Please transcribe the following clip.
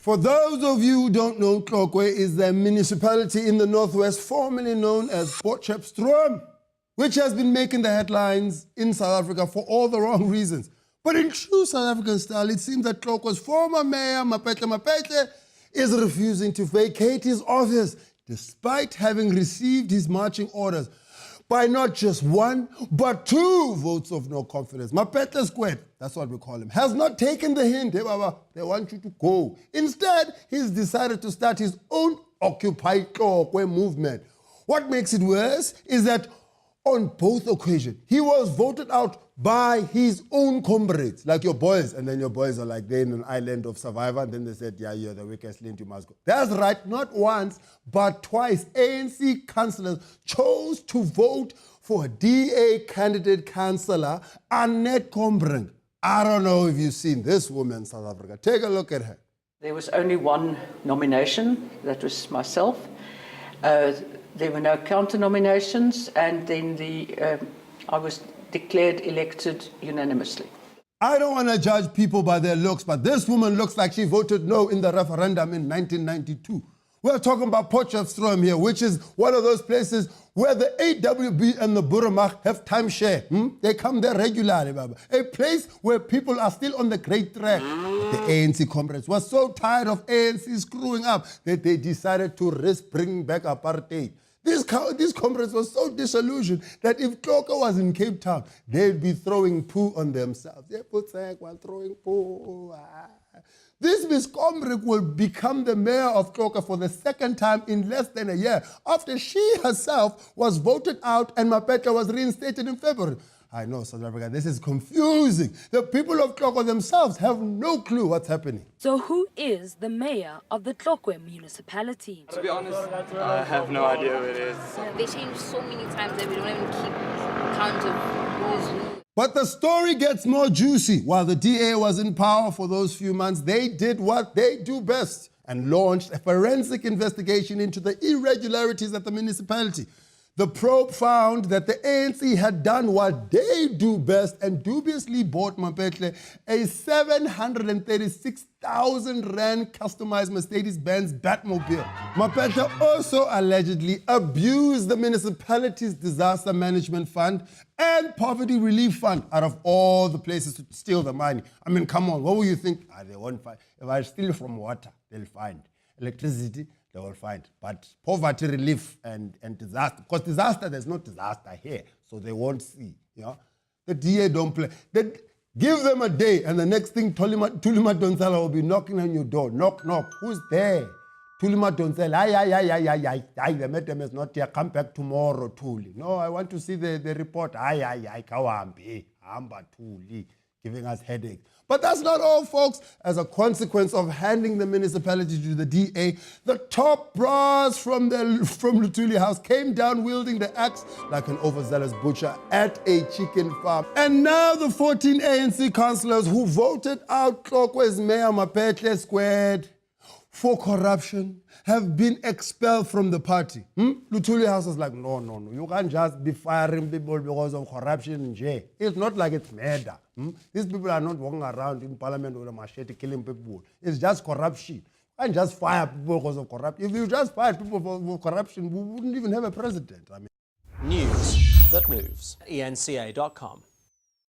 For those of you who don't know, Tlokwe is a municipality in the northwest formerly known as Potchefstroom, which has been making the headlines in South Africa for all the wrong reasons. But in true South African style, it seems that Tlokwe's former mayor, Mapetle, is refusing to vacate his office despite having received his marching orders by not just one, but 2 votes of no confidence. Mapetle Squared, that's what we call him, has not taken the hint. Hey, Baba, they want you to go. Instead, he's decided to start his own Occupy Tlokwe movement. What makes it worse is that on both occasions, he was voted out by his own comrades, like your boys, and then your boys are like, they're in an island of survivor, and then they said, yeah, you're the weakest link, you must go. That's right, not once, but twice. ANC councillors chose to vote for a DA candidate councillor, Annette Kombrink. I don't know if you've seen this woman in South Africa. Take a look at her. There was only one nomination, that was myself. There were no counter nominations, and then I was declared elected unanimously. I don't want to judge people by their looks, but this woman looks like she voted no in the referendum in 1992. We're talking about Potchefstroom here, which is one of those places where the AWB and the Burumach have timeshare. They come there regularly, Baba. A place where people are still on the great track. The ANC comrades were so tired of ANC screwing up that they decided to risk bringing back apartheid. These comrades were so disillusioned that if Tlokwe was in Cape Town, they'd be throwing poo on themselves. They put while throwing poo. This Miss Kombrink will become the mayor of Tlokwe for the 2nd time in less than a year, after she herself was voted out and Mapetle was reinstated in February. I know, South Africa, this is confusing. The people of Tlokwe themselves have no clue what's happening. So who is the mayor of the Tlokwe municipality? To be honest, I have no idea who it is. They change so many times that we don't even keep count of who's who. But the story gets more juicy. While the DA was in power for those few months, they did what they do best and launched a forensic investigation into the irregularities at the municipality. The probe found that the ANC had done what they do best and dubiously bought Mapetle a 736,000 rand customized Mercedes-Benz Batmobile. Mapetle also allegedly abused the municipality's disaster management fund and poverty relief fund out of all the places to steal the money. I mean, come on, what will you think? They won't find. If I steal from water, they'll find. Electricity, they will find. But poverty relief and disaster, because disaster, there's no disaster here, so they won't see. You know? The DA don't play. They give them a day, and the next thing, Tulima Donsala will be knocking on your door. Knock, knock. Who's there? Tulima Donsala, ay, the madam is not here. Come back tomorrow, Tuli. No, I want to see the report. Ay, kawambi, amba Tuli, giving us headaches. But that's not all, folks. As a consequence of handing the municipality to the DA, the top brass from Lutuli House came down wielding the axe like an overzealous butcher at a chicken farm. And now the 14 ANC councillors who voted out Tlokwe's mayor Mapetle Squared for corruption have been expelled from the party. Lutuli House is like, no. You can't just be firing people because of corruption in jail. It's not like it's murder. These people are not walking around in parliament with a machete killing people. It's just corruption. You can't just fire people because of corruption. If you just fired people for corruption, we wouldn't even have a president. I mean, News that moves. ENCA.com.